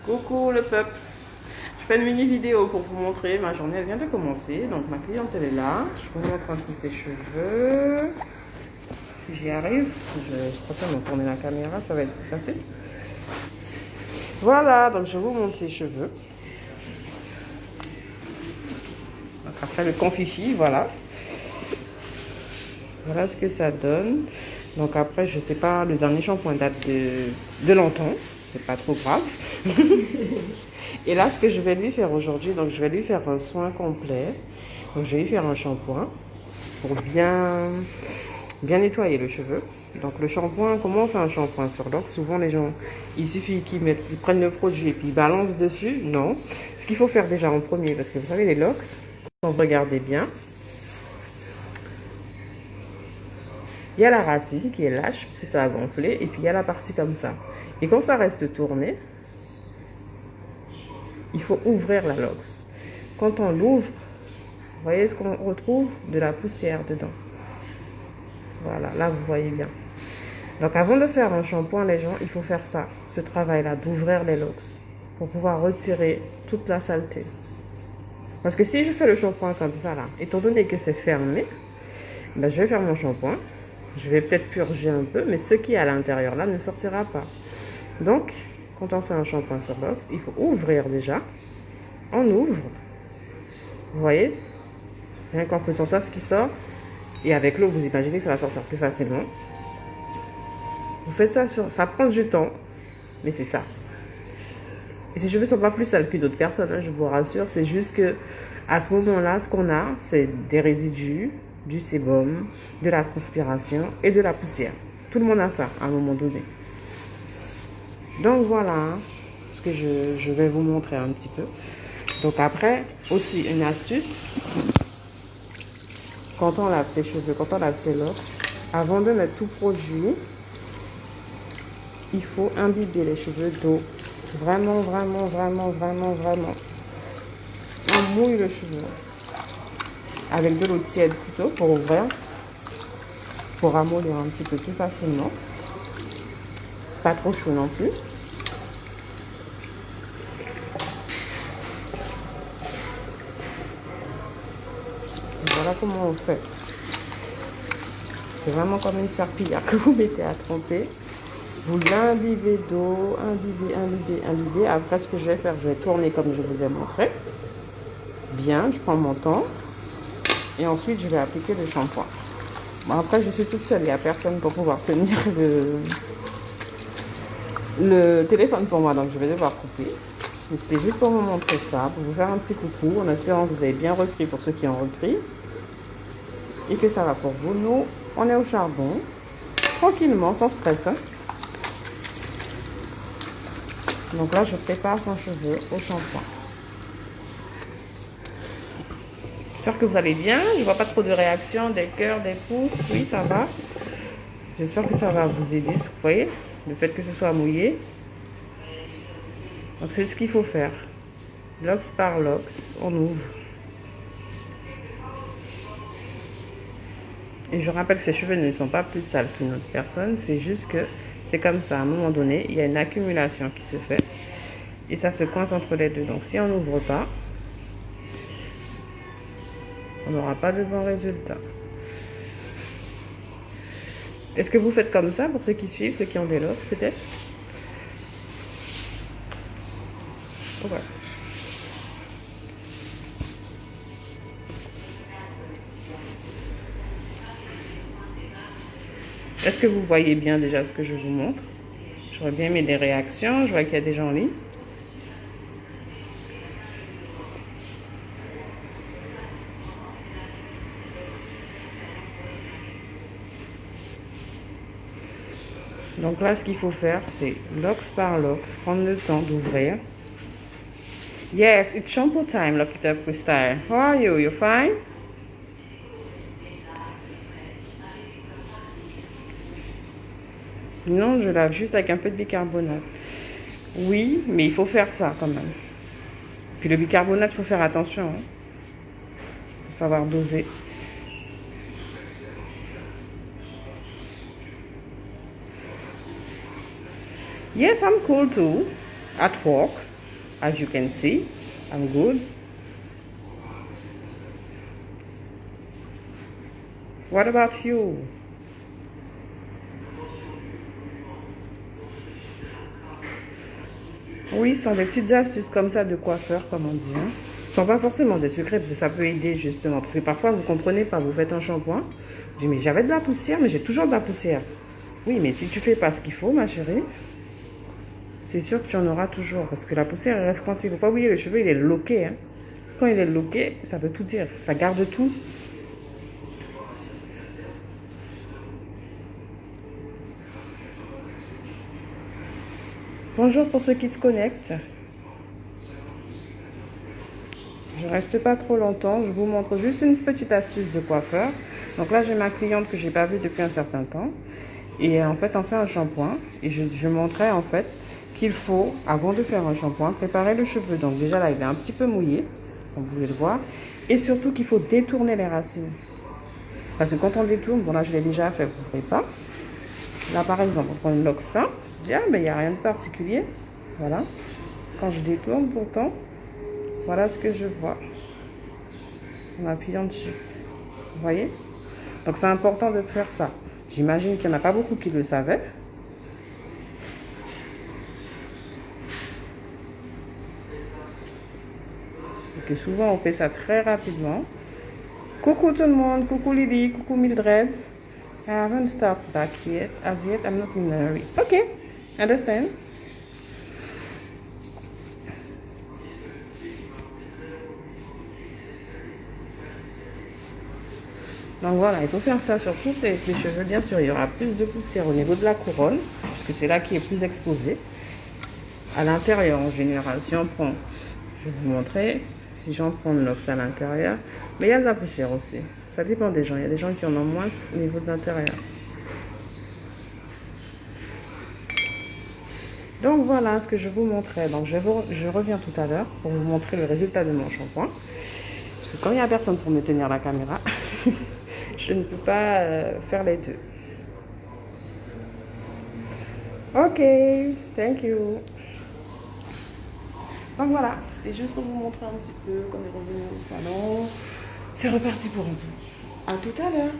Coucou le peuple. Je fais une mini vidéo pour vous montrer. Ma journée elle vient de commencer. Donc ma cliente elle est là. Je vous montre un peu ses cheveux. Si j'y arrive, je préfère me tourner la caméra, ça va être plus facile. Voilà, donc je vous montre ses cheveux. Donc après le confifi, voilà. Voilà ce que ça donne. Donc après, je sais pas, le dernier shampoing date de longtemps. C'est pas trop grave. Et là, ce que je vais lui faire aujourd'hui, donc je vais lui faire un soin complet. Donc je vais lui faire un shampoing pour bien nettoyer le cheveu. Donc le shampoing, comment on fait un shampoing sur l'ox? Souvent les gens, il suffit ils prennent le produit et puis ils balancent dessus. Non. Ce qu'il faut faire déjà en premier, parce que vous savez les locks, quand vous regardez bien, il y a la racine qui est lâche parce que ça a gonflé et puis il y a la partie comme ça. Et quand ça reste tourné, il faut ouvrir la lox. Quand on l'ouvre, vous voyez ce qu'on retrouve? De la poussière dedans. Voilà, là vous voyez bien. Donc avant de faire un shampoing, les gens, il faut faire ça, ce travail-là, d'ouvrir les locks pour pouvoir retirer toute la saleté. Parce que si je fais le shampoing comme ça là, étant donné que c'est fermé, ben, je vais faire mon shampoing. Je vais peut-être purger un peu, mais ce qui est à l'intérieur là ne sortira pas. Donc, quand on fait un shampoing sur l'ox, il faut ouvrir déjà. On ouvre. Vous voyez? Rien qu'en faisant ça, ce qui sort. Et avec l'eau, vous imaginez que ça va sortir plus facilement. Vous faites ça ça prend du temps, mais c'est ça. Et ces cheveux ne sont pas plus sales que d'autres personnes, hein, je vous rassure. C'est juste que à ce moment-là, ce qu'on a, c'est des résidus, du sébum, de la transpiration et de la poussière. Tout le monde a ça à un moment donné. Donc voilà ce que je vais vous montrer un petit peu. Donc après, aussi une astuce, quand on lave ses cheveux, quand on lave ses locks, avant de mettre tout produit, il faut imbiber les cheveux d'eau. Vraiment, vraiment, vraiment, vraiment, vraiment. On mouille le cheveu avec de l'eau tiède plutôt pour ouvrir, pour ramollir un petit peu plus facilement. Pas trop chaud non plus. Voilà comment on fait. C'est vraiment comme une serpillière que vous mettez à tremper. Vous l'imbibez d'eau, imbibez, imbibez, imbibez. Après, ce que je vais faire, je vais tourner comme je vous ai montré. Bien, je prends mon temps. Et ensuite, je vais appliquer le shampoing. Bon, après, je suis toute seule, il n'y a personne pour pouvoir tenir le téléphone pour moi, donc je vais devoir couper. C'était juste pour vous montrer ça, pour vous faire un petit coucou, en espérant que vous avez bien repris pour ceux qui ont repris. Et que ça va pour vous. Nous, on est au charbon, tranquillement, sans stress. Hein. Donc là, je prépare son cheveu au shampoing. J'espère que vous allez bien. Je vois pas trop de réactions, des cœurs, des pouces. Oui, ça va. J'espère que ça va vous aider, vous voyez, le fait que ce soit mouillé. Donc c'est ce qu'il faut faire. Lox par lox, on ouvre. Et je rappelle que ces cheveux ne sont pas plus sales qu'une autre personne. C'est juste que c'est comme ça. À un moment donné, il y a une accumulation qui se fait. Et ça se coince entre les deux. Donc si on n'ouvre pas, on n'aura pas de bons résultats. Est-ce que vous faites comme ça pour ceux qui suivent, ceux qui ont des locks peut-être? Ouais. Est-ce que vous voyez bien déjà ce que je vous montre? J'aurais bien aimé des réactions. Je vois qu'il y a des gens en ligne. Donc là, ce qu'il faut faire, c'est locks par locks, prendre le temps d'ouvrir. Yes, it's shampoo time, Lokita Freestyle. How are you? You fine? Non, je lave juste avec un peu de bicarbonate. Oui, mais il faut faire ça quand même. Puis le bicarbonate, il faut faire attention. Hein. Faut savoir doser. Yes, I'm cool too. At work. As you can see, I'm good. What about you? Oui, ce sont des petites astuces comme ça de coiffeur, comme on dit. Hein. Ce ne sont pas forcément des secrets, parce que ça peut aider justement. Parce que parfois, vous ne comprenez pas, vous faites un shampoing. Je dis, mais j'avais de la poussière, mais j'ai toujours de la poussière. Oui, mais si tu fais pas ce qu'il faut, ma chérie, c'est sûr que tu en auras toujours. Parce que la poussière, elle reste coincée. Il ne faut pas oublier, le cheveu, il est loqué. Hein. Quand il est loqué, ça veut tout dire. Ça garde tout. Bonjour pour ceux qui se connectent. Je ne reste pas trop longtemps. Je vous montre juste une petite astuce de coiffeur. Donc là, j'ai ma cliente que je n'ai pas vue depuis un certain temps. Et en fait, on fait un shampoing. Et je montrais en fait qu'il faut, avant de faire un shampoing, préparer le cheveu. Donc déjà là, il est un petit peu mouillé, comme vous pouvez le voir. Et surtout qu'il faut détourner les racines. Parce que quand on détourne, bon là je l'ai déjà fait, vous ne voyez pas. Là par exemple, on prend une loque simple. Je dis, ah mais il n'y a rien de particulier. Voilà. Quand je détourne pourtant, voilà ce que je vois. En appuyant dessus. Vous voyez? Donc c'est important de faire ça. J'imagine qu'il n'y en a pas beaucoup qui le savaient. Et que souvent on fait ça très rapidement. Coucou tout le monde, coucou Lily, coucou Mildred. I haven't started back yet. As yet, I'm not in a hurry. Okay, understand. Donc voilà, il faut faire ça sur tous les cheveux. Bien sûr, il y aura plus de poussière au niveau de la couronne, puisque c'est là qui est plus exposé. À l'intérieur, en général, si on prend, je vais vous montrer, si j'en prends le lox à l'intérieur, mais il y a de la poussière aussi. Ça dépend des gens. Il y a des gens qui en ont moins au niveau de l'intérieur. Donc voilà ce que je vous montrais. Donc je reviens tout à l'heure pour vous montrer le résultat de mon shampoing. Parce que quand il n'y a personne pour me tenir la caméra, je ne peux pas faire les deux. Ok, thank you. Donc voilà, c'était juste pour vous montrer un petit peu qu'on est revenu au salon. C'est reparti pour un tour. À tout à l'heure.